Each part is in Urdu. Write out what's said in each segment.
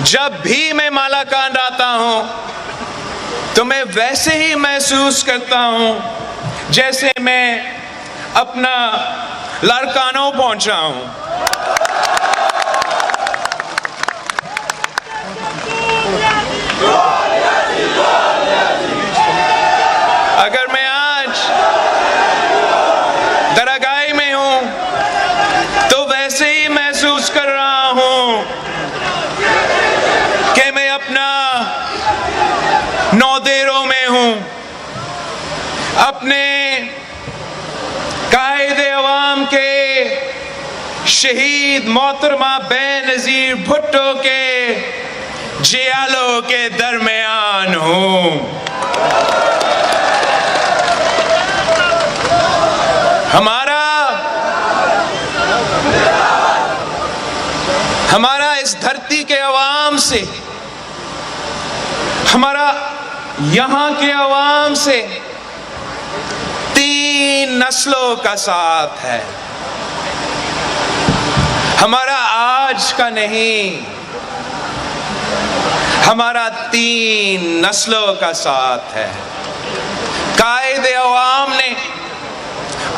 جب بھی میں مالاکان آتا ہوں تو میں ویسے ہی محسوس کرتا ہوں جیسے میں اپنا لارکانو پہنچا ہوں. اگر میں آج درگاہ میں ہوں تو ویسے ہی محسوس کر رہا ہوں کہ میں اپنا نودیروں میں ہوں، اپنے قائد عوام کے شہید محترمہ بے نظیر بھٹو کے جیالوں کے درمیان ہوں. ہمارا اس دھرتی کے عوام سے، ہمارا یہاں کے عوام سے 3 نسلوں کا ساتھ ہے. ہمارا آج کا نہیں، ہمارا 3 نسلوں کا ساتھ ہے. قائد عوام نے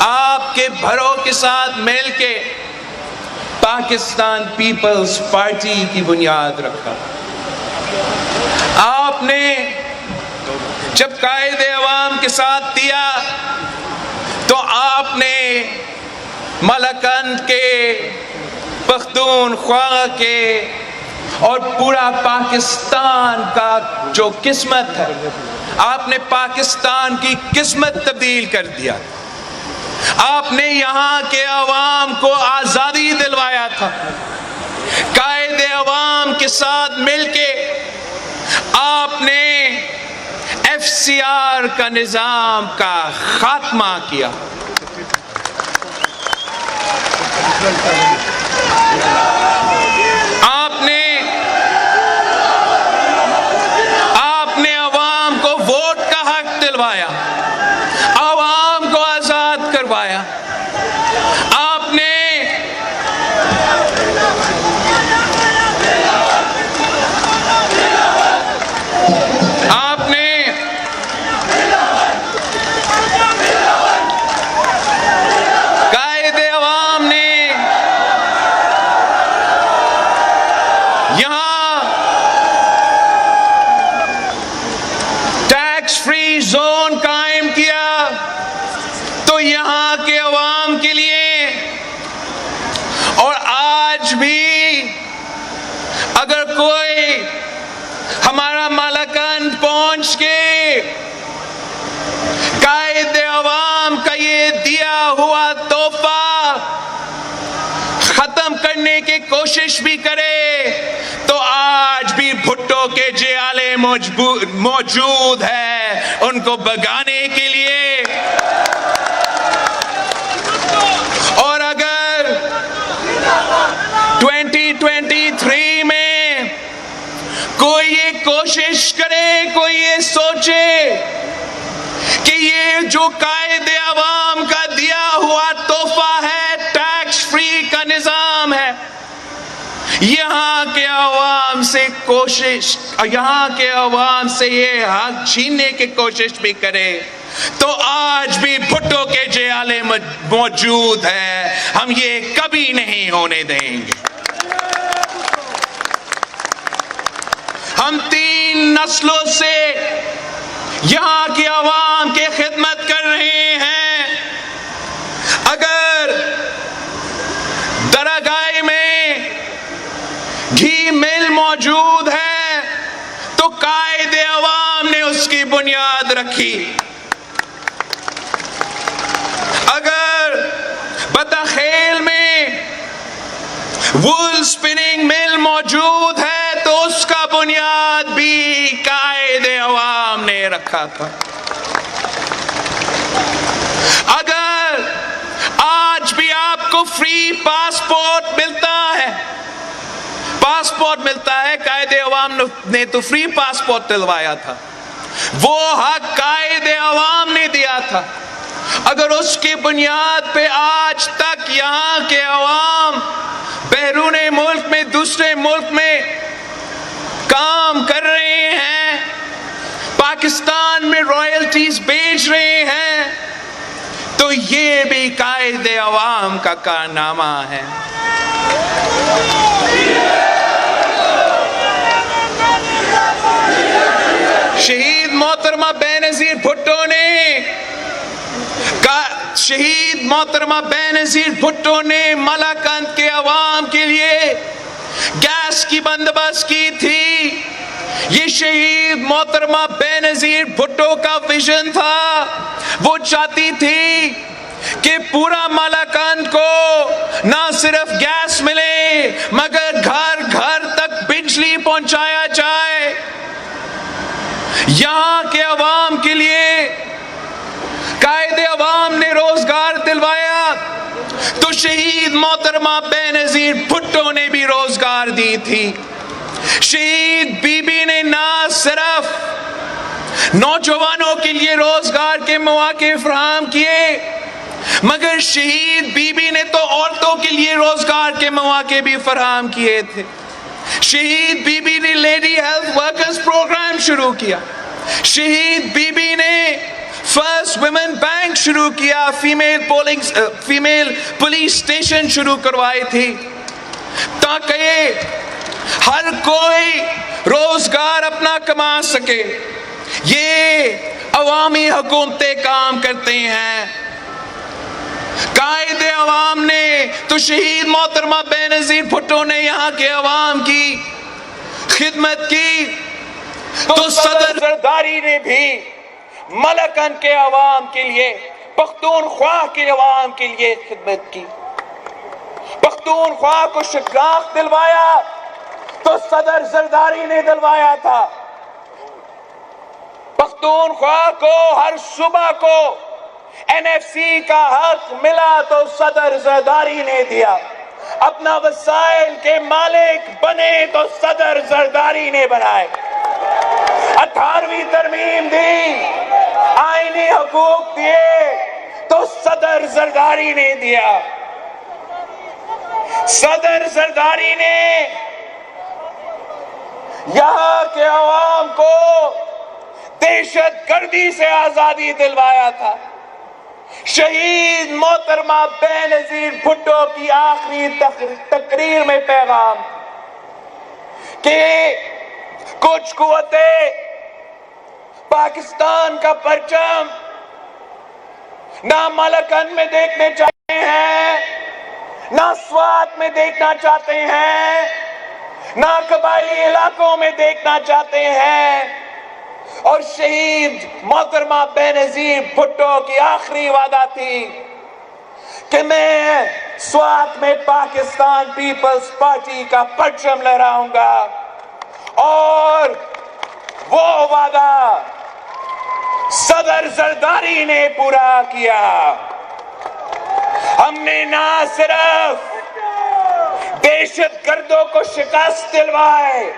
آپ کے بھروں کے ساتھ مل کے پاکستان پیپلز پارٹی کی بنیاد رکھا. آپ نے جب قائد عوام کے ساتھ دیا تو آپ نے مالاکند کے، پختونخوا کے اور پورا پاکستان کا جو قسمت ہے، آپ نے پاکستان کی قسمت تبدیل کر دیا. آپ نے یہاں کے عوام کو آزادی دلوایا تھا. قائد عوام کے ساتھ مل کے آپ نے FCR کا نظام کا خاتمہ کیا. آپ نے عوام کو ووٹ کا حق دلوایا، عوام کو آزاد کروایا. آپ نے قائد عوام نے یہاں ٹیکس فری زون قائم کیا تو یہاں کے عوام کے لیے، اور آج بھی اگر کوئی ہمارا مالاکند پہنچ کے قائد عوام کا یہ دیا ہوا تحفہ ختم کرنے کی کوشش بھی کرے تو آج بھی بھٹو کے جیالے موجود ہے ان کو بھگانے کے لیے. اور اگر 2023 میں کوئی یہ کوشش کرے، کوئی یہ سوچے کہ یہ جو قائد عوام کا دیا ہوا تحفہ ہے، ٹیکس فری کا نظام ہے، یہاں کے عوام سے یہ حق چھیننے کی کوشش بھی کرے تو آج بھی بھٹو کے جیالے موجود ہے. ہم یہ کبھی نہیں ہونے دیں گے. ہم 3 نسلوں سے یہاں کی عوام کی خدمت کر رہے ہیں. اگر درگاہ میں گھی مل موجود ہے تو قائد عوام نے اس کی بنیاد رکھی. اگر بطخیل میں وول سپننگ مل موجود ہے تو اس کا بنیاد بھی قائد عوام نے رکھا تھا. اگر آج بھی آپ کو فری پاسپورٹ ملتا ہے، قائد عوام نے تو فری پاسپورٹ دلوایا تھا، وہ حق قائد عوام نے دیا تھا. اگر اس کی بنیاد پہ آج تک یہاں کے عوام بیرون ملک میں دوسرے ملک میں کام کر رہے ہیں، پاکستان میں رائلٹیز بیچ رہے ہیں، تو یہ بھی قائد عوام کا کارنامہ ہے۔ شہید محترمہ بینظیر بھٹو نے ملاکنڈ کے عوام کے لیے گیس کی بندوبست کی تھی۔ یہ شہید محترمہ بینظیر بھٹو کا ویژن تھا، وہ چاہتی تھی کہ پورا ملاکنڈ کو نہ صرف گیس ملے مگر گھر گھر تک بجلی پہنچایا جائے۔ یہاں کے عوام کے لیے قائد عوام نے روزگار دلوایا، تو شہید محترمہ بینظیر بھٹو نے بھی روزگار دی تھی۔ شہید بی بی نے نہ صرف نوجوانوں کے لیے روزگار کے مواقع فراہم کیے، مگر شہید بی بی نے تو عورتوں کے لیے روزگار کے مواقع بھی فراہم کیے تھے۔ شہید بی بی نے لیڈی ہیلتھ ورکرز پروگرام شروع کیا، شہید بی بی نے فرسٹ ویمن بینک شروع کیا، فیمیل پولیس اسٹیشن شروع کروائی تھی، تاکہ ہر کوئی روزگار اپنا کما سکے۔ یہ عوامی حکومتیں کام کرتے ہیں۔ قائد عوام نے تو شہید محترمہ بینظیر بھٹو نے یہاں کے عوام کی خدمت کی، تو صدر زرداری نے بھی ملاکنڈ کے عوام کے لیے، پختونخوا کے عوام کے لیے خدمت کی۔ پختونخوا کو شگاف دلوایا تو صدر زرداری نے دلوایا تھا۔ پختونخوا کو ہر صوبہ کو NFC کا حق ملا تو صدر زرداری نے دیا۔ اپنا وسائل کے مالک بنے تو صدر زرداری نے بنائے۔ 18ویں ترمیم دی، آئینی حقوق دیے تو صدر زرداری نے دیا۔ صدر زرداری نے یہاں کے عوام کو دہشت گردی سے آزادی دلوایا تھا۔ شہید محترمہ بینظیر بھٹو کی آخری تقریر میں پیغام کہ کچھ قوتیں پاکستان کا پرچم نہ ملاکنڈ میں دیکھنے چاہتے ہیں، نہ سوات میں دیکھنا چاہتے ہیں، نہ قبائلی علاقوں میں دیکھنا چاہتے ہیں۔ اور شہید محترمہ بینظیر بھٹو کی آخری وعدہ تھی کہ میں سوات میں پاکستان پیپلز پارٹی کا پرچم لہراؤں گا، اور وہ وعدہ صدر زرداری نے پورا کیا۔ ہم نے نہ صرف دہشت گردوں کو شکست دلوائے،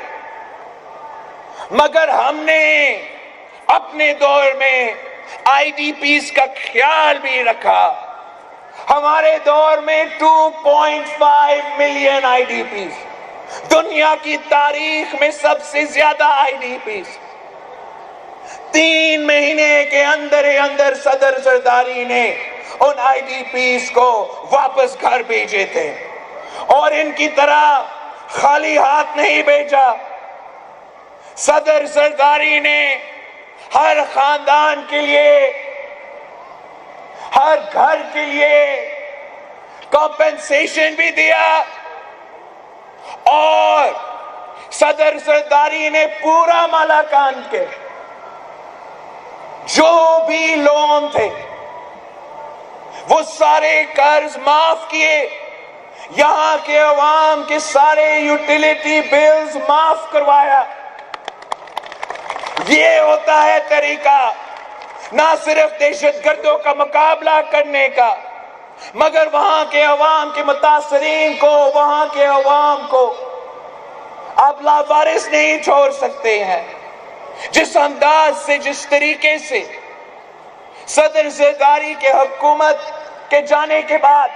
مگر ہم نے اپنے دور میں IDPs کا خیال بھی رکھا۔ ہمارے دور میں 2.5 ملین IDPs، دنیا کی تاریخ میں سب سے زیادہ IDPs۔ 3 مہینے کے اندر صدر زرداری نے ان IDPs کو واپس گھر بھیجے تھے، اور ان کی طرح خالی ہاتھ نہیں بھیجا۔ صدر زرداری نے ہر خاندان کے لیے، ہر گھر کے لیے کمپنسیشن بھی دیا، اور صدر زرداری نے پورا ملاکنڈ کے جو بھی لون تھے وہ سارے قرض معاف کیے۔ یہاں کے عوام کے سارے یوٹیلیٹی بلز معاف کروایا۔ یہ ہوتا ہے طریقہ نہ صرف دہشت گردوں کا مقابلہ کرنے کا، مگر وہاں کے عوام کے متاثرین کو، وہاں کے عوام کو آپ لاوارث نہیں چھوڑ سکتے ہیں۔ جس انداز سے، جس طریقے سے صدر زرداری کے حکومت کے جانے کے بعد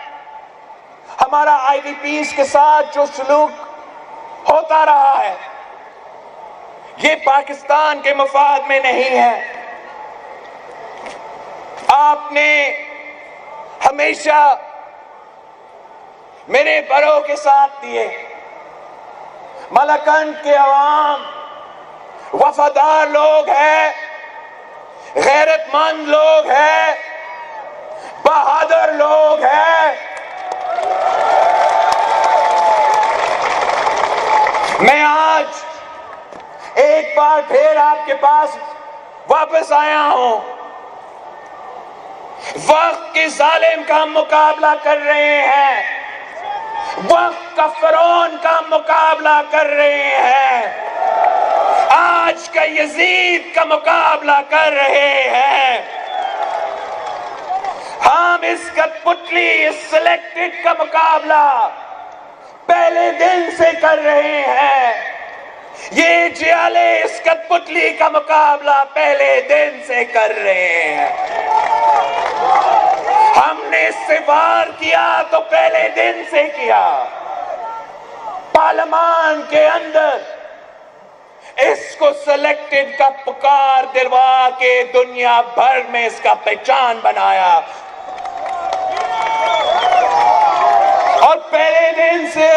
ہمارا IDPs کے ساتھ جو سلوک ہوتا رہا ہے یہ پاکستان کے مفاد میں نہیں ہے۔ آپ نے ہمیشہ میرے بڑوں کے ساتھ دیے۔ ملکنڈ کے عوام وفادار لوگ ہیں، غیرت مند لوگ ہیں، بہادر لوگ ہیں۔ میں آج ایک بار پھر آپ کے پاس واپس آیا ہوں۔ وقت کے ظالم کا مقابلہ کر رہے ہیں، وقت کا فرعون کا مقابلہ کر رہے ہیں، آج کا یزید کا مقابلہ کر رہے ہیں۔ ہم اس کٹپٹلی اس سلیکٹڈ کا مقابلہ پہلے دن سے کر رہے ہیں۔ یہ جیالے اس کٹپٹلی کا مقابلہ پہلے دن سے کر رہے ہیں۔ ہم نے اس سے وار کیا تو پہلے دن سے کیا۔ پارلیمان کے اندر اس کو سلیکٹڈ کا پکار دلوا کے دنیا بھر میں اس کا پہچان بنایا، اور پہلے دن سے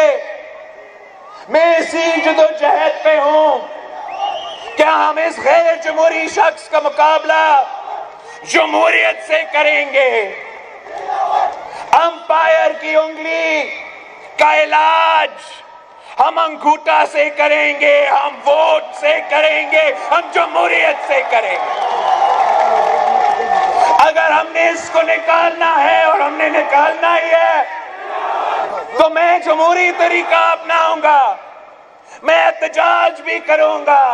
میں اسی جدوجہد پہ ہوں۔ کیا ہم اس غیر جمہوری شخص کا مقابلہ جمہوریت سے کریں گے؟ امپائر کی انگلی کا علاج ہم انگوٹھا سے کریں گے، ہم ووٹ سے کریں گے، ہم جمہوریت سے کریں گے۔ اگر ہم نے اس کو نکالنا ہے، اور ہم نے نکالنا ہی ہے، تو میں جمہوری طریقہ اپناؤں گا، میں احتجاج بھی کروں گا،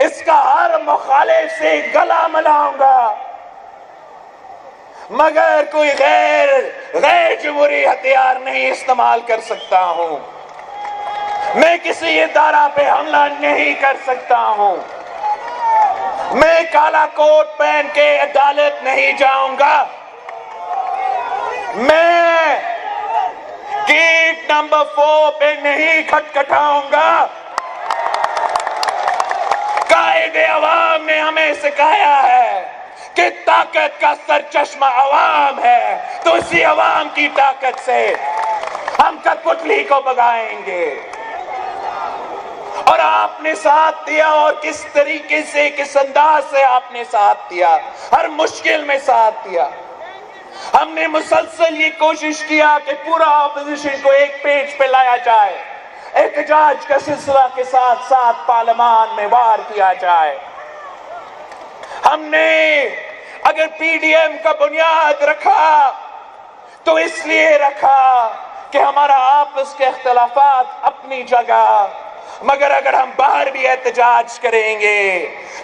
اس کا ہر مخالف سے گلا ملاؤں گا، مگر کوئی غیر جمہوری ہتھیار نہیں استعمال کر سکتا ہوں۔ میں کسی ادارہ پہ حملہ نہیں کر سکتا ہوں۔ میں کالا کوٹ پہن کے عدالت نہیں جاؤں گا۔ میں گیٹ نمبر 4 پہ نہیں کھٹکھٹاؤں گا۔ قائد عوام نے ہمیں سکھایا ہے کہ طاقت کا سرچشمہ عوام ہے، تو اسی عوام کی طاقت سے ہم کٹپٹلی کو بگائیں گے۔ اور آپ نے ساتھ دیا، اور کس طریقے سے، کس انداز سے آپ نے ساتھ دیا، ہر مشکل میں ساتھ دیا۔ ہم نے مسلسل یہ کوشش کیا کہ پورا اپوزیشن کو ایک پیج پہ لایا جائے، احتجاج کا سلسلہ کے ساتھ ساتھ پارلیمان میں وار کیا جائے۔ ہم نے اگر PDM کا بنیاد رکھا تو اس لیے رکھا کہ ہمارا آپس کے اختلافات اپنی جگہ، مگر اگر ہم باہر بھی احتجاج کریں گے،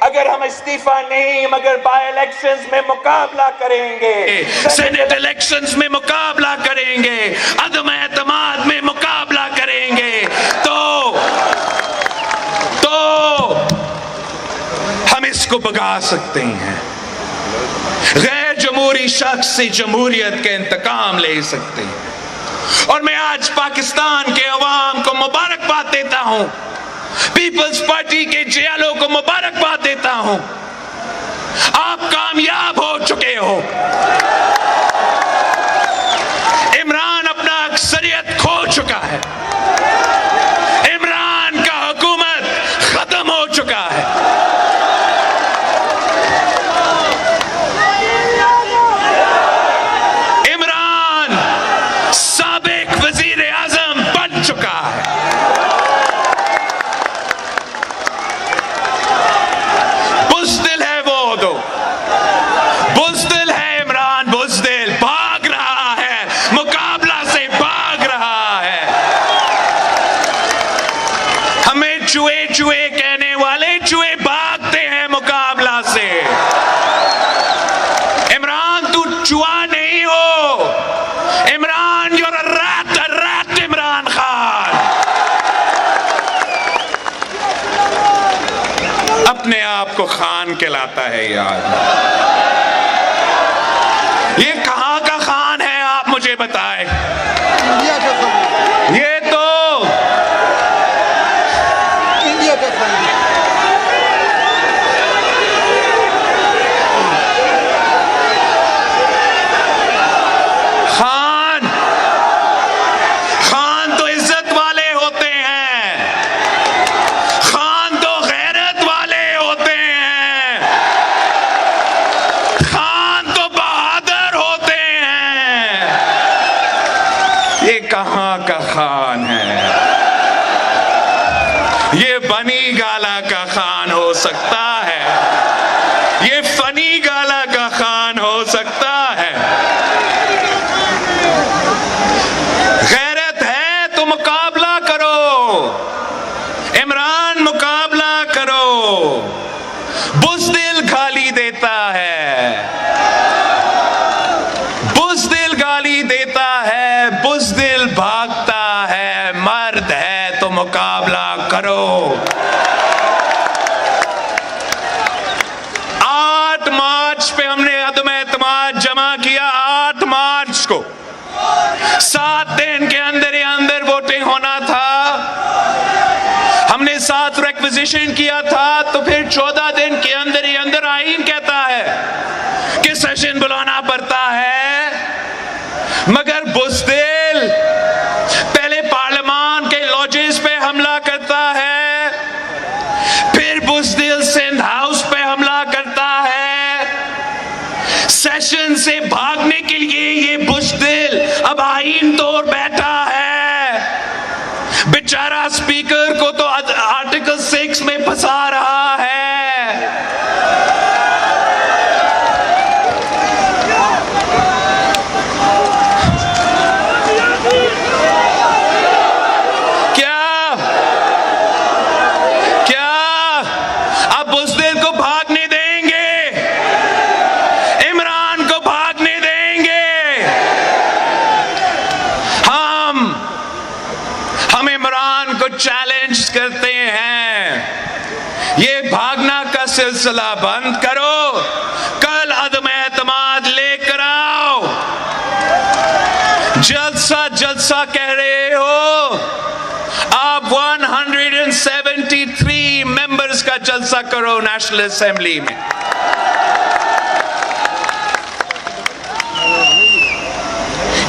اگر ہم استعفیٰ نہیں مگر بائی الیکشنز میں مقابلہ کریں گے، سینٹ الیکشنز میں مقابلہ کریں گے، عدم اعتماد میں مقابلہ کریں گے، تو ہم اس کو بگا سکتے ہیں۔ غیر جمہوری شخص سے جمہوریت کا انتقام لے سکتے ہیں۔ اور میں آج پاکستان کے عوام کو مبارکباد دیتا ہوں، پیپلز پارٹی کے جیالوں کو مبارکباد دیتا ہوں۔ آپ کامیاب ہو چکے ہو۔ عمران اپنا اکثریت کھو چکا ہے، عمران کا حکومت ختم ہو چکا ہے۔ چوہے کہنے والے چوہے بھاگتے ہیں مقابلہ سے۔ عمران تو چوہا نہیں ہو، Imran you're a rat Imran Khan. اپنے آپ کو خان کہلاتا ہے یار۔ یہ کہاں کا خان ہے آپ مجھے بتائیں۔ فنی گالا کا خان ہو سکتا ہے، یہ فنی گالا کا خان ہو سکتا ہے۔ غیرت ہے تو مقابلہ کرو، عمران مقابلہ کرو۔ بزدل گالی دیتا ہے، بزدل گالی دیتا ہے، بزدل بھاگتا ہے، مرد ہے تو مقابلہ کرو۔ 8 مارچ پہ ہم نے عدم اعتماد جمع کیا، 8 مارچ کو 7 دن کے اندر ہی اندر ووٹنگ ہونا تھا۔ ہم نے 7 ریکویزیشن کیا تھا، تو پھر 14 دن کے اندر ہی اندر آئین کہتا ہے کہ سیشن بلانا پڑتا ہے، مگر بزدل پہلے پارلیمان کے لاجز پہ حملہ کرتا ہے، پھر بزدل سندھ ہاؤس پہ حملہ کرتا ہے۔ سیشن سے بھاگنے کے لیے یہ بزدل اب آئین توڑ بیٹھا ہے، بیچارہ اسپیکر کو تو آرٹیکل 6 میں پھنسا رہا ہے۔ چیلنج کرتے ہیں، یہ بھاگنا کا سلسلہ بند کرو، کل عدم اعتماد لے کر آؤ۔ جلسہ کہہ رہے ہو، آپ 173 ممبرز کا جلسہ کرو نیشنل اسمبلی میں۔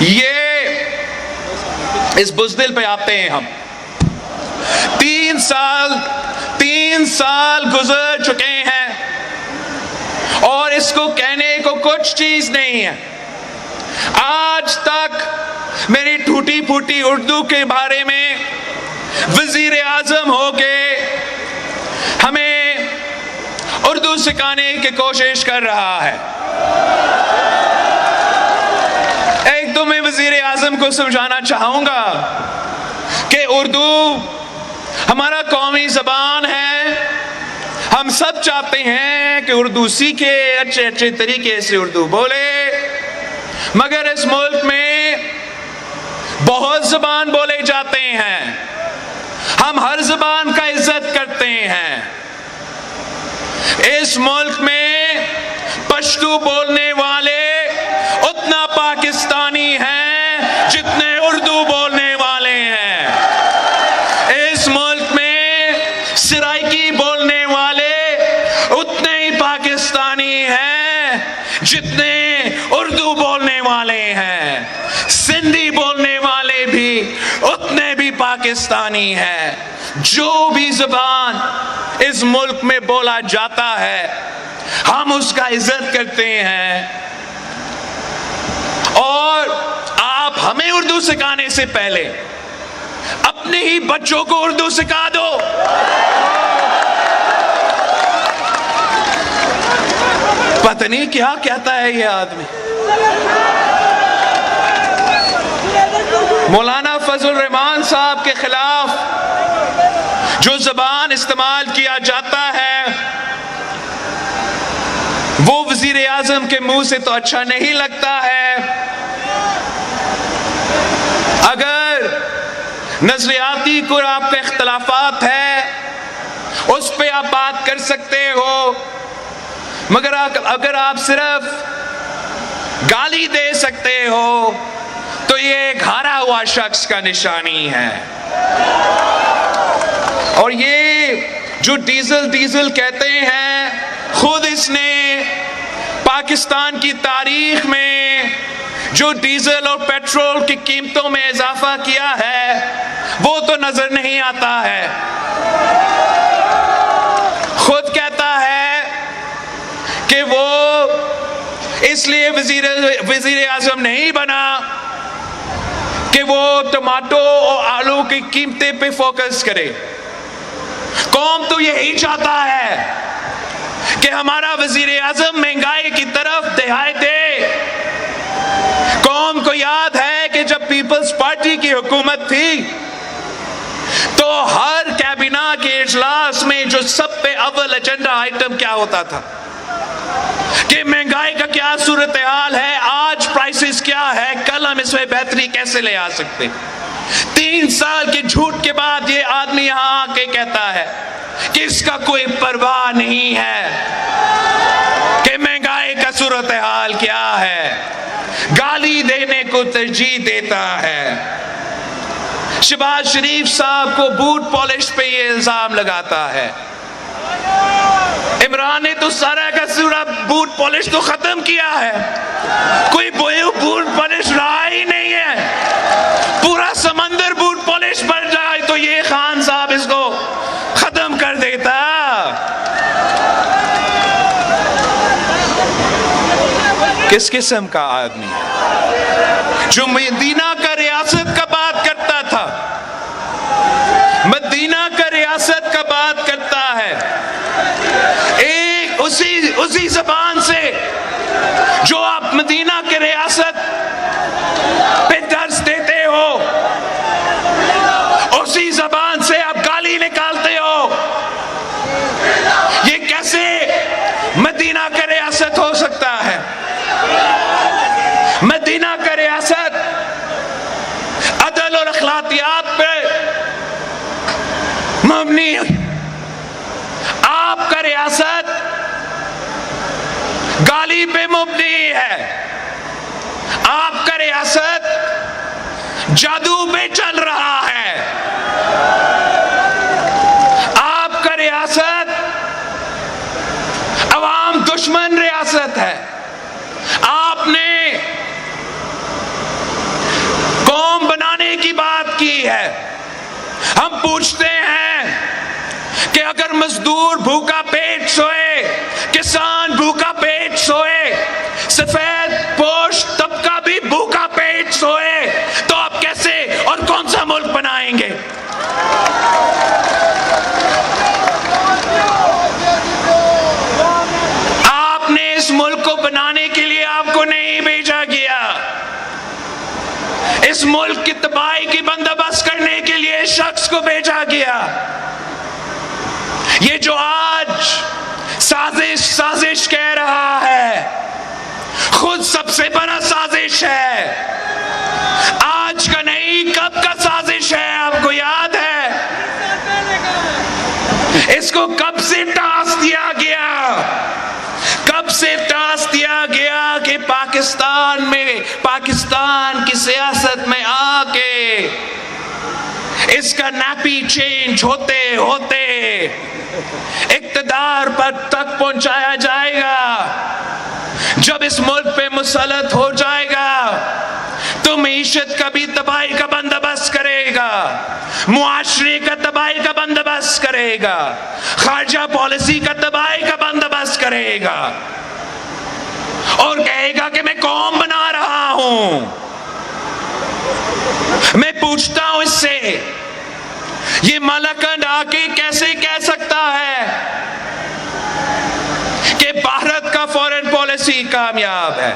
یہ اس بزدل پہ آتے ہیں ہم۔ 3 سال گزر چکے ہیں اور اس کو کہنے کو کچھ چیز نہیں ہے۔ آج تک میری ٹوٹی پھوٹی اردو کے بارے میں وزیر اعظم ہو کے ہمیں اردو سکھانے کی کوشش کر رہا ہے۔ ایک تو میں وزیر اعظم کو سمجھانا چاہوں گا کہ اردو ہمارا قومی زبان ہے، ہم سب چاہتے ہیں کہ اردو سیکھے، اچھے طریقے سے اردو بولے، مگر اس ملک میں بہت زبان بولے جاتے ہیں، ہم ہر زبان کا عزت کرتے ہیں۔ اس ملک میں پشتو بولنے والے اتنا پاکستانی ہیں جتنے اردو بولنے والے ہیں۔ اس ملک میں سرائکی بولنے والے اتنے ہی پاکستانی ہیں جتنے اردو بولنے والے ہیں، سندھی بولنے والے بھی اتنے بھی پاکستانی ہیں۔ جو بھی زبان اس ملک میں بولا جاتا ہے ہم اس کا عزت کرتے ہیں، اور آپ ہمیں اردو سکھانے سے پہلے اپنے ہی بچوں کو اردو سکھا دو۔ پتہ نہیں کیا کہتا ہے یہ آدمی۔ مولانا فضل الرحمان صاحب کے خلاف جو زبان استعمال کیا جاتا ہے وہ وزیر اعظم کے منہ سے تو اچھا نہیں لگتا ہے۔ اگر نظریاتی کو آپ کے اختلافات ہیں اس پہ آپ بات کر سکتے ہو، مگر اگر آپ صرف گالی دے سکتے ہو تو یہ ایک ہارا ہوا شخص کا نشانی ہے۔ اور یہ جو ڈیزل کہتے ہیں، خود اس نے پاکستان کی تاریخ میں جو ڈیزل اور پیٹرول کی قیمتوں میں اضافہ کیا ہے وہ تو نظر نہیں آتا ہے۔ خود کہتا ہے کہ وہ اس لیے وزیر اعظم نہیں بنا کہ وہ ٹماٹو اور آلو کی قیمتیں پہ فوکس کرے، قوم تو یہی چاہتا ہے کہ ہمارا وزیر اعظم مہنگائی کی طرف دہائی دے. قوم کو یاد ہے کہ جب پیپلز پارٹی کی حکومت تھی تو ہر کابینہ کے اجلاس میں جو سب پہ اول ایجنڈا آئٹم کیا ہوتا تھا کہ مہنگائی کا کیا صورتحال ہے, آج پرائسز کیا ہے, کل ہم اس میں بہتری کیسے لے آ سکتے. 3 سال کے جھوٹ کے بعد یہ آدمی یہاں آ کے کہتا ہے کہ اس کا کوئی پرواہ نہیں ہے کہ مہنگائی کا صورتحال کیا ہے, گالی دینے کو ترجیح دیتا ہے. شہباز شریف صاحب کو بوٹ پالش پہ یہ الزام لگاتا ہے. عمران نے تو سارا کا سورا بوٹ پالش تو ختم کیا ہے, کوئی بوٹ پالش رہا ہی نہیں ہے. پورا سمندر بوٹ پالش بن جائے تو یہ خان صاحب اس کو ختم کر دیتا. کس قسم کا آدمی جو مدینہ کا ریاست کا بات کرتا تھا, مدینہ کا ریاست کا بات کرتا ہے, ایک اسی زبان سے جو آپ مدینہ کے ریاست پہ درس دیتے ہو, اسی زبان سے آپ گالی نکالتے ہو. یہ کیسے مدینہ کا ریاست ہو سکتا ہے؟ مدینہ کا ریاست عدل اور اخلاقیات پہ مبنی, آپ کا ریاست گالی پہ مبنی ہے. آپ کا ریاست جادو پہ چل رہا ہے. آپ کا ریاست عوام دشمن ریاست ہے. آپ نے قوم بنانے کی بات کی ہے. ہم پوچھتے ہیں کہ اگر مزدور بھوکا پیٹ سوئے, کسان بھوکا پیٹ سوئے, سفید پوش طبقہ بھی بھوکا پیٹ سوئے, تو آپ کیسے اور کون سا ملک بنائیں گے؟ آپ نے اس ملک کو بنانے کے لیے آپ کو نہیں بھیجا گیا. اس ملک کی تباہی کی بندوبست کرنے کے لیے اس شخص کو بھیجا گیا. یہ جو آج سازش کہہ رہا ہے, خود سب سے بڑا سازش ہے. آج کا نہیں, کب کا سازش ہے, آپ کو یاد ہے؟ اس کو کب سے ٹاسک دیا گیا, کب سے ٹاسک دیا گیا کہ پاکستان کی سیاست میں آ کے اس کا نیپی چینج ہوتے ہوتے اقتدار پر تک پہنچایا جائے گا. جب اس ملک پہ مسلط ہو جائے گا تو معیشت کا بھی تباہی کا بندوبست کرے گا, معاشرے کا تباہی کا بندوبست کرے گا, خارجہ پالیسی کا تباہی کا بندوبست کرے گا, اور کہے گا کہ میں قوم بنا رہا ہوں. میں پوچھتا ہوں اس سے, یہ ملکند آ کے کیسے کہہ سکتا ہے کہ بھارت کا فورن پالیسی کامیاب ہے؟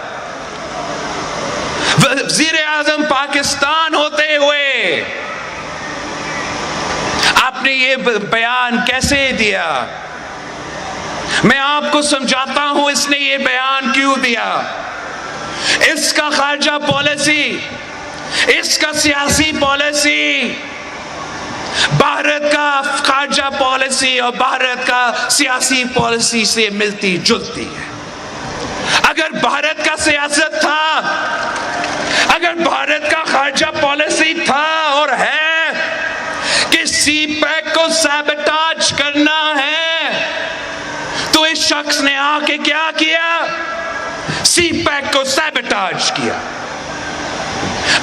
وزیر اعظم پاکستان ہوتے ہوئے آپ نے یہ بیان کیسے دیا؟ میں آپ کو سمجھاتا ہوں اس نے یہ بیان کیوں دیا. اس کا خارجہ پالیسی, اس کا سیاسی پالیسی بھارت کا خارجہ پالیسی اور بھارت کا سیاسی پالیسی سے ملتی جلتی ہے. اگر بھارت کا سیاست تھا, اگر بھارت کا خارجہ پالیسی تھا اور ہے کہ سی پیک کو سیبوٹاج کرنا ہے, تو اس شخص نے آ کے کیا کیا؟ سی پیک کو سیبوٹاج کیا.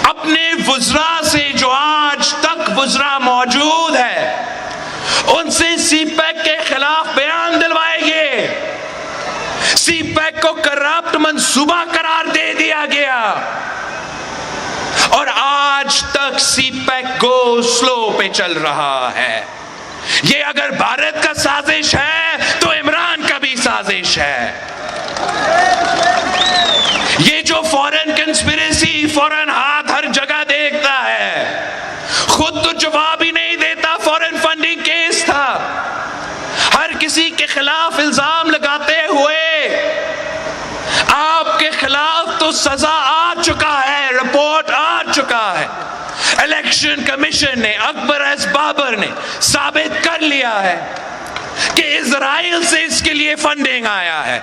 اپنے وزراء سے جو آج تک وزراء موجود ہے ان سے سی پیک کے خلاف بیان دلوائے گئے. سی پیک کو کرپٹ منصوبہ قرار دے دیا گیا, اور آج تک سی پیک گو سلو پہ چل رہا ہے. یہ اگر بھارت کا سازش ہے تو عمران کا بھی سازش ہے. یہ جو فورن کنسپریسی، فورن ہاتھ ہر جگہ دیکھتا ہے، خود تو جواب ہی نہیں دیتا. فورن فنڈنگ کیس تھا، ہر کسی کے خلاف الزام لگاتے ہوئے آپ کے خلاف تو سزا آ چکا ہے، رپورٹ آ چکا ہے. الیکشن کمیشن نے، اکبر ایس بابر نے ثابت کر لیا ہے کہ اسرائیل سے اس کے لیے فنڈنگ آیا ہے،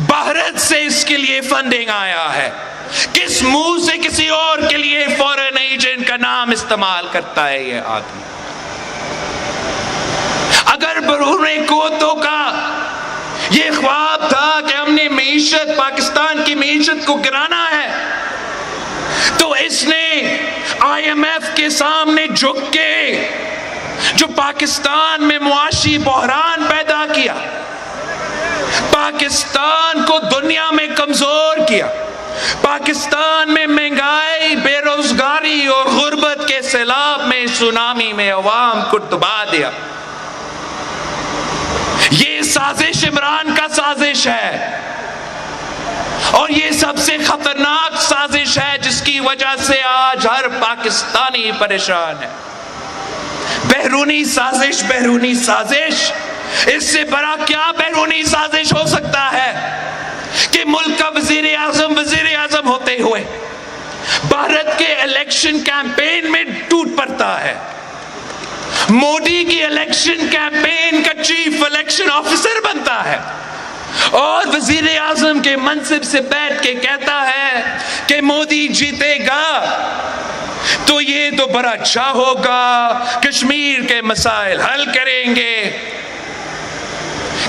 بھارت سے اس کے لیے فنڈنگ آیا ہے. کس منہ سے کسی اور کے لیے فورن ایجنٹ کا نام استعمال کرتا ہے یہ آدمی؟ اگر برون قوتوں کا یہ خواب تھا کہ ہم نے معیشت، پاکستان کی معیشت کو گرانا ہے، تو اس نے آئی ایم ایف کے سامنے جھک کے جو پاکستان میں معاشی بحران پیدا کیا، پاکستان کو دنیا میں کمزور کیا، پاکستان میں مہنگائی، بے روزگاری اور غربت کے سیلاب میں، سونامی میں عوام کو ڈبا دیا. یہ سازش عمران کا سازش ہے، اور یہ سب سے خطرناک سازش ہے جس کی وجہ سے آج ہر پاکستانی پریشان ہے. بیرونی سازش، بیرونی سازش، اس سے بڑا کیا بیرونی سازش ہو سکتا ہے کہ ملک کا وزیر اعظم ہوتے ہوئے بھارت کے الیکشن کیمپین میں ٹوٹ پڑتا ہے، مودی کی الیکشن کیمپین کا چیف الیکشن آفیسر بنتا ہے، اور وزیر اعظم کے منصب سے بیٹھ کے کہتا ہے کہ مودی جیتے گا تو یہ تو بڑا اچھا ہوگا، کشمیر کے مسائل حل کریں گے.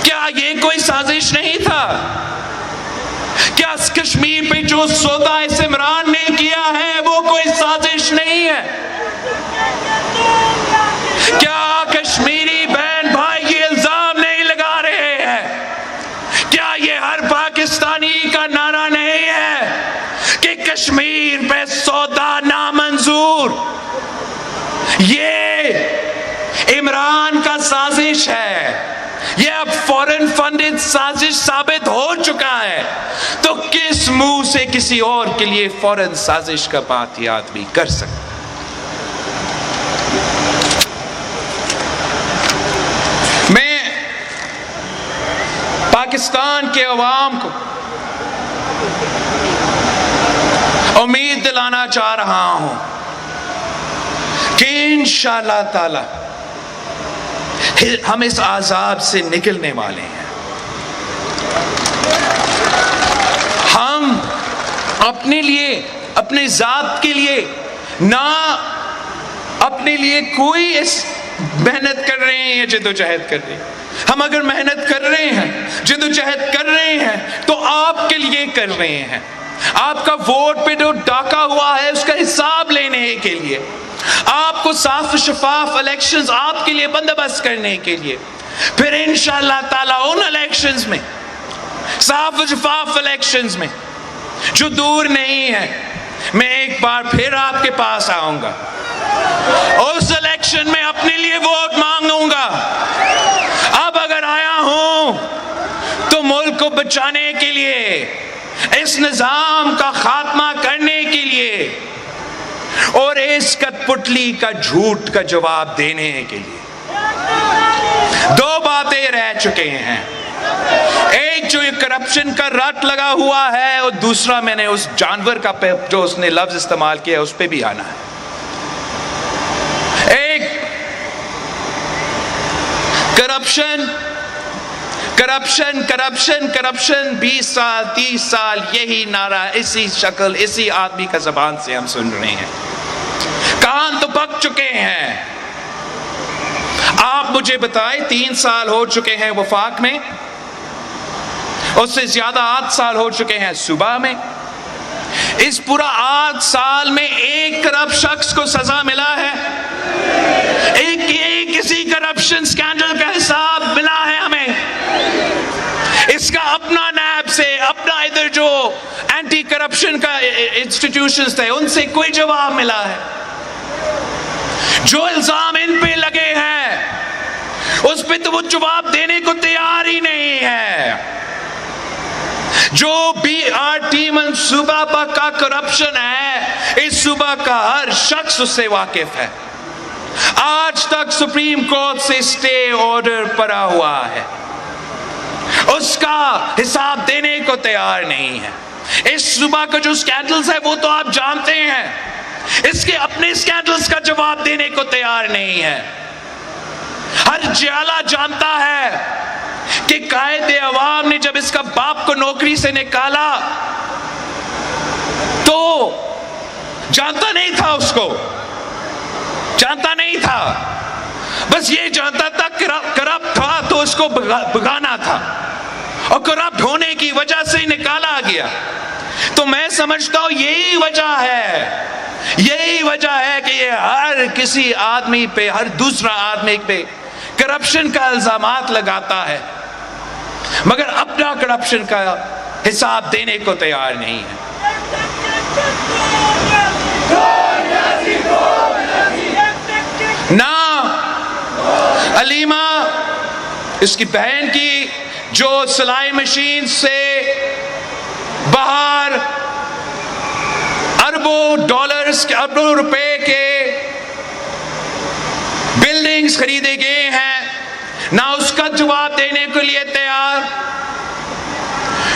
کیا یہ کوئی سازش نہیں تھا؟ کیا کشمیر پہ جو سودا اس عمران نے کیا ہے وہ کوئی سازش نہیں ہے؟ کیا کشمیری بہن بھائی یہ الزام نہیں لگا رہے ہیں؟ کیا یہ ہر پاکستانی کا نعرہ نہیں ہے کہ کشمیر پہ سودا نامنظور؟ یہ عمران کا سازش ہے، یہ اب فورن فنڈڈ سازش ثابت ہو چکا ہے. تو کس منہ سے کسی اور کے لیے فورن سازش کا بات یہ آدمی کر سکتا؟ میں پاکستان کے عوام کو امید دلانا چاہ رہا ہوں کہ انشاءاللہ تعالی ہم اس عذاب سے نکلنے والے ہیں. ہم اپنے لیے، اپنے ذات کے لیے نہ اپنے لیے کوئی اس محنت کر رہے ہیں یا جدوجہد کر رہے ہیں. ہم اگر محنت کر رہے ہیں، جدوجہد کر رہے ہیں تو آپ کے لیے کر رہے ہیں. آپ کا ووٹ پہ جو ڈاکا ہوا ہے اس کا حساب لینے کے لیے، آپ کو صاف شفاف الیکشنز آپ کے لیے بندوبست کرنے کے لیے. پھر انشاءاللہ تعالیٰ ان الیکشنز میں، صاف شفاف الیکشنز میں جو دور نہیں ہے، میں ایک بار پھر آپ کے پاس آؤں گا، اس الیکشن میں اپنے لیے ووٹ مانگوں گا. اب اگر آیا ہوں تو ملک کو بچانے کے لیے، اس نظام کا خاتمہ کرنے کے لیے، اور اس کٹ پٹلی کا جھوٹ کا جواب دینے کے لیے. دو باتیں رہ چکے ہیں، ایک جو یہ کرپشن کا رٹ لگا ہوا ہے، اور دوسرا میں نے اس جانور کا جو اس نے لفظ استعمال کیا اس پہ بھی آنا ہے. ایک کرپشن کرپشن کرپشن کرپشن 20 سال 30 سال یہی نعرہ اسی شکل اسی آدمی کا زبان سے ہم سن رہے ہیں. کان تو پک چکے ہیں. آپ مجھے بتائیں 3 سال ہو چکے ہیں وفاق میں، اس سے زیادہ 8 سال ہو چکے ہیں صوبہ میں. اس پورا 8 سال میں ایک کرپٹ شخص کو سزا ملا ہے؟ ایک کسی کرپشن سکینڈل کا حساب ملا ہے ہمیں؟ اس کا اپنا نیب سے، اپنا ادھر جو اینٹی کرپشن کا انسٹیٹیوشنز تھے ان سے کوئی جواب ملا ہے؟ جو الزام ان پہ لگے ہیں اس پہ تو وہ جواب دینے کو تیار ہی نہیں ہے. جو BRT منصوبہ کا کرپشن ہے، اس صوبہ کا ہر شخص اس سے واقف ہے. آج تک سپریم کورٹ سے اسٹے آرڈر پڑا ہوا ہے، اس کا حساب دینے کو تیار نہیں ہے. اس صوبہ کا جو سکینڈلز ہے وہ تو آپ جانتے ہیں، اس کے اپنے سکینڈلز کا جواب دینے کو تیار نہیں ہے. ہر جیالہ جانتا ہے کہ قائد عوام نے جب اس کا باپ کو نوکری سے نکالا تو جانتا نہیں تھا، اس کو جانتا نہیں تھا، بس یہ جانتا تھا کرپٹ تھا تو اس کو بھگانا تھا، اور کرپٹ ہونے کی وجہ سے نکالا گیا. تو میں سمجھتا ہوں یہی وجہ ہے کہ یہ ہر کسی آدمی پہ، ہر دوسرا آدمی پہ کرپشن کا الزامات لگاتا ہے، مگر اپنا کرپشن کا حساب دینے کو تیار نہیں ہے. نہ علیمہ اس کی بہن کی جو سلائی مشین سے باہر اربوں ڈالرز کے، اربوں روپے کے بلڈنگز خریدے گئے ہیں، نہ اس کا جواب دینے کے لیے تیار.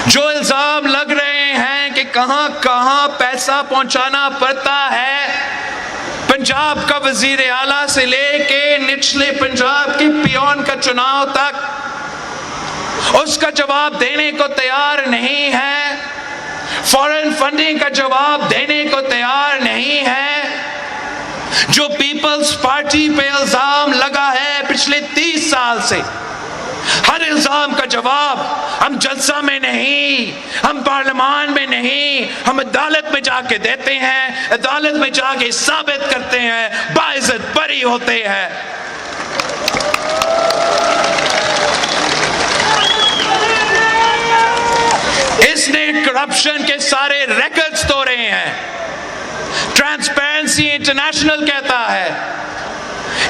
جو الزام لگ رہے ہیں کہ کہاں کہاں پیسہ پہنچانا پڑتا ہے، پنجاب کا وزیر اعلیٰ سے لے کے نچلے پنجاب کے پیون کا چناؤ تک، اس کا جواب دینے کو تیار نہیں ہے. فورن فنڈنگ کا جواب دینے کو تیار نہیں ہے. جو پیپلز پارٹی پہ الزام لگا ہے پچھلے 30 سال سے، ہر الزام کا جواب ہم جلسہ میں نہیں، ہم پارلیمان میں نہیں، ہم عدالت میں جا کے دیتے ہیں، عدالت میں جا کے ثابت کرتے ہیں، باعزت بری ہوتے ہیں. اس نے کرپشن کے سارے ریکارڈز توڑے ہیں. ٹرانسپیرنسی انٹرنیشنل کہتا ہے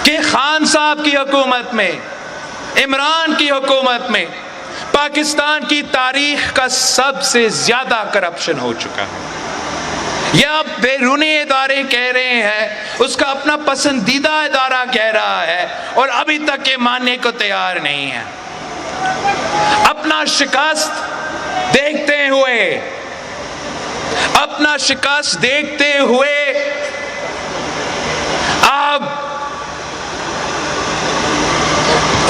کہ خان صاحب کی حکومت میں، عمران کی حکومت میں پاکستان کی تاریخ کا سب سے زیادہ کرپشن ہو چکا ہے. یہ اب بیرونی ادارے کہہ رہے ہیں، اس کا اپنا پسندیدہ ادارہ کہہ رہا ہے، اور ابھی تک یہ ماننے کو تیار نہیں ہے. اپنا شکست دیکھتے ہوئے اب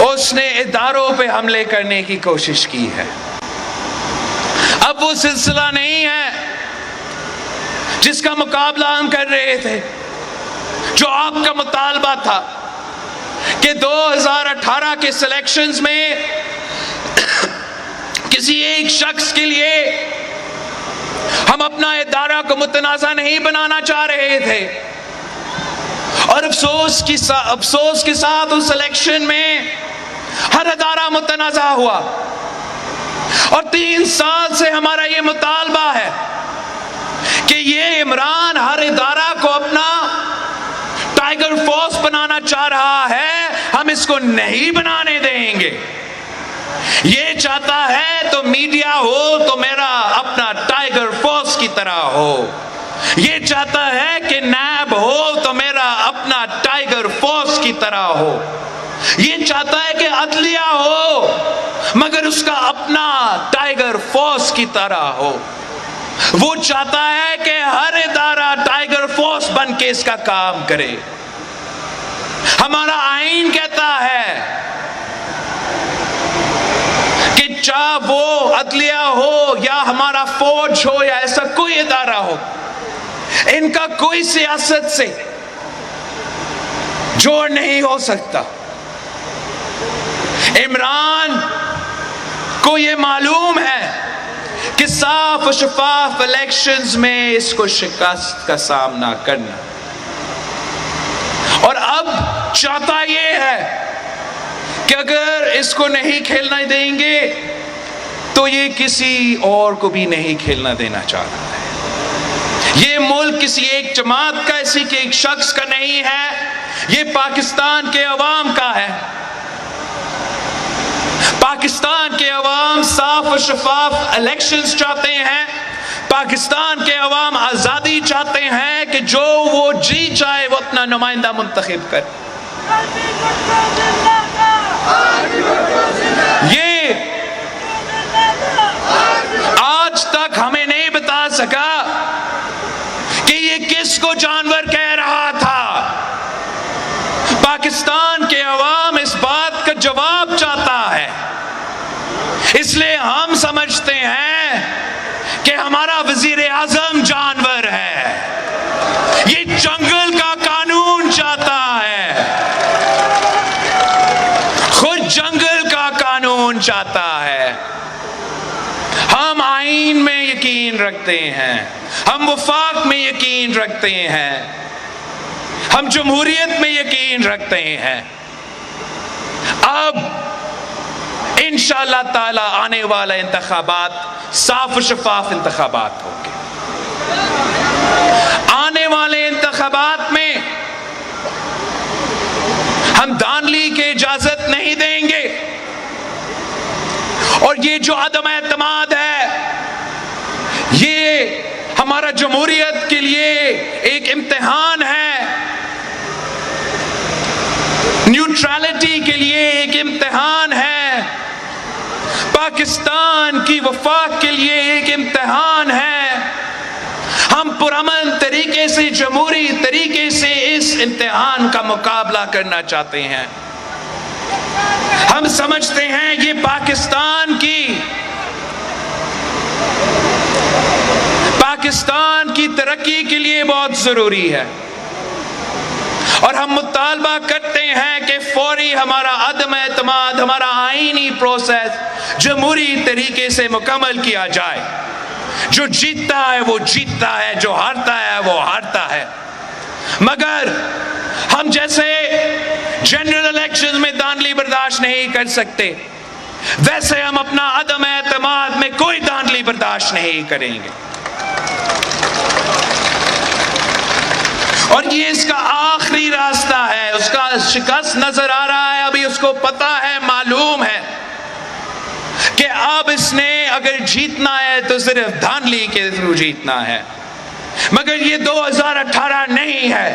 اس نے اداروں پہ حملے کرنے کی کوشش کی ہے. اب وہ سلسلہ نہیں ہے جس کا مقابلہ ہم کر رہے تھے. جو آپ کا مطالبہ تھا کہ 2018 کے سلیکشنز میں کسی ایک شخص کے لیے ہم اپنا ادارہ کو متنازع نہیں بنانا چاہ رہے تھے، اور افسوس کے ساتھ اس الیکشن میں ہر ادارہ متنازع ہوا. اور 3 سال سے ہمارا یہ مطالبہ ہے کہ یہ عمران ہر ادارہ کو اپنا ٹائیگر فورس بنانا چاہ رہا ہے، ہم اس کو نہیں بنانے دیں گے. یہ چاہتا ہے تو میڈیا ہو تو میرا اپنا ٹائیگر فورس کی طرح ہو، یہ چاہتا ہے کہ نیب ہو تو میرا اپنا ٹائیگر فورس کی طرح ہو، یہ چاہتا ہے کہ عدلیہ ہو مگر اس کا اپنا ٹائیگر فورس کی طرح ہو. وہ چاہتا ہے کہ ہر ادارہ ٹائیگر فورس بن کے اس کا کام کرے. ہمارا آئین کہتا ہے کہ چاہے وہ عدلیہ ہو یا ہمارا فوج ہو یا ایسا کوئی ادارہ ہو، ان کا کوئی سیاست سے جوڑ نہیں ہو سکتا. عمران کو یہ معلوم ہے کہ صاف و شفاف الیکشنز میں اس کو شکست کا سامنا کرنا، اور اب چاہتا یہ ہے کہ اگر اس کو نہیں کھیلنا دیں گے تو یہ کسی اور کو بھی نہیں کھیلنا دینا چاہتا ہے. یہ ملک کسی ایک جماعت کا، کسی کے ایک شخص کا نہیں ہے، یہ پاکستان کے عوام کا ہے. پاکستان کے عوام صاف و شفاف الیکشنز چاہتے ہیں. پاکستان کے عوام آزادی چاہتے ہیں کہ جو وہ جی چاہے وہ اپنا نمائندہ منتخب کرے. یہ آج تک ہمیں نہیں بتا سکا کہ یہ کس کو جانور کہہ رہا تھا. پاکستان کے عوام اس بات کا جواب چاہتا ہے. اس لیے ہم سمجھتے ہیں کہ ہمارا وزیر اعظم جانور ہے. یہ جنگل کا قانون چاہتا ہے. خود جنگل کا قانون چاہتا ہے. ہم آئین میں یقین رکھتے ہیں. ہم وفاق میں یقین رکھتے ہیں. ہم جمہوریت میں یقین رکھتے ہیں. اب انشاءاللہ تعالی آنے والا انتخابات صاف و شفاف انتخابات ہوں گے. آنے والے انتخابات میں ہم دھاندلی کی اجازت نہیں دیں گے. اور یہ جو عدم اعتماد ہے یہ ہمارا جمہوریت کے لیے ایک امتحان ہے. نیوٹرالٹی کے لیے ایک امتحان ہے. پاکستان کی وفاق کے لیے ایک امتحان ہے. ہم پرامن طریقے سے جمہوری طریقے سے اس امتحان کا مقابلہ کرنا چاہتے ہیں. ہم سمجھتے ہیں یہ پاکستان کی ترقی کے لیے بہت ضروری ہے. اور ہم مطالبہ کرتے ہیں کہ فوری ہمارا عدم اعتماد، ہمارا آئینی پروسیس جمہوری طریقے سے مکمل کیا جائے. جو جیتتا ہے وہ جیتتا ہے، جو ہارتا ہے وہ ہارتا ہے. مگر ہم جیسے جنرل الیکشن میں دھاندلی برداشت نہیں کر سکتے، ویسے ہم اپنا عدم اعتماد میں کوئی دھاندلی برداشت نہیں کریں گے. اور یہ اس کا آخری راستہ ہے. اس کا شکست نظر آ رہا ہے. ابھی اس کو پتا ہے، معلوم ہے کہ اب اس نے اگر جیتنا ہے تو صرف دھاندلی کے تھرو جیتنا ہے. مگر یہ 2018 نہیں ہے.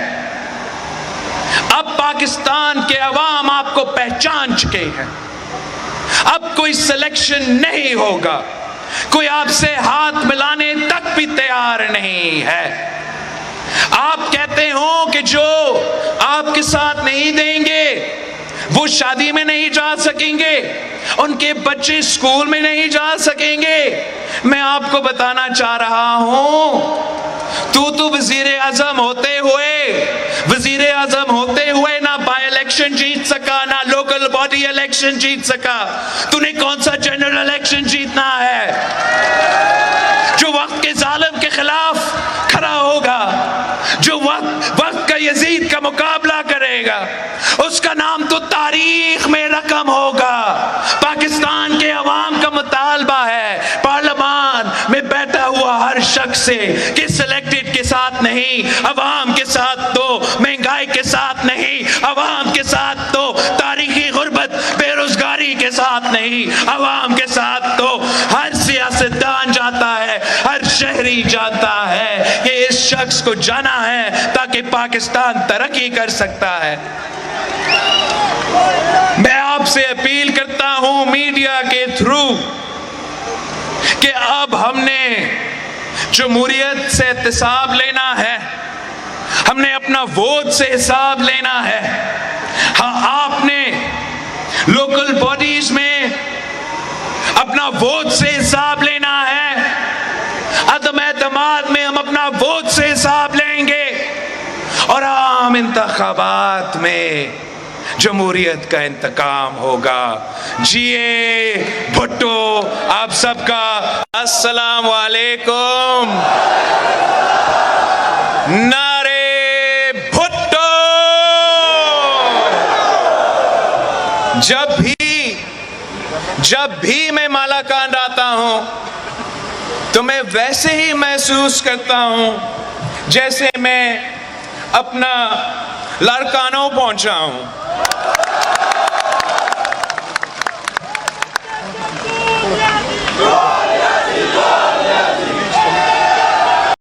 اب پاکستان کے عوام آپ کو پہچان چکے ہیں. اب کوئی سلیکشن نہیں ہوگا. کوئی آپ سے ہاتھ ملانے تک بھی تیار نہیں ہے. آپ کہتے ہو کہ جو آپ کے ساتھ نہیں دیں گے وہ شادی میں نہیں جا سکیں گے، ان کے بچے اسکول میں نہیں جا سکیں گے. میں آپ کو بتانا چاہ رہا ہوں تو وزیر اعظم ہوتے ہوئے نہ بائی الیکشن جیت سکا، نہ لوکل باڈی الیکشن جیت سکا. تو نے کون سا جنرل الیکشن جیتنا ہے؟ جو وقت کے ظالم کے خلاف کھڑا ہوگا، جو وقت کا یزید کا مقابلہ کرے گا، اس کا نام تو تاریخ میں رقم ہوگا. پاکستان کے عوام کا مطالبہ ہے پارلیمان میں بیٹھا ہوا ہر شخص سے کہ سلیکٹڈ کے ساتھ نہیں، عوام کے ساتھ دو، مہنگائی کے ساتھ نہیں، عوام کے ساتھ دو، تاریخی غربت بے روزگاری کے ساتھ نہیں، عوام کے ساتھ دو. ہر سیاستدان جاتا ہے، ہر شہری جاتا ہے کہ اس شخص کو جانا ہے تاکہ پاکستان ترقی کر سکتا ہے. میں آپ سے اپیل کرتا ہوں میڈیا کے تھرو کہ اب ہم نے جمہوریت سے احتساب لینا ہے. ہم نے اپنا ووٹ سے حساب لینا ہے. ہاں، آپ نے لوکل باڈیز میں اپنا ووٹ سے حساب لینا ہے. عدم اعتماد میں ہم اپنا ووٹ سے حساب لیں گے. اور عام انتخابات میں جمہوریت کا انتقام ہوگا. جیے بھٹو آپ سب کا السلام علیکم. نعرے بھٹو. جب بھی میں مالاکان آتا ہوں تو میں ویسے ہی محسوس کرتا ہوں جیسے میں اپنا لاڑکانوں پہنچا ہوں.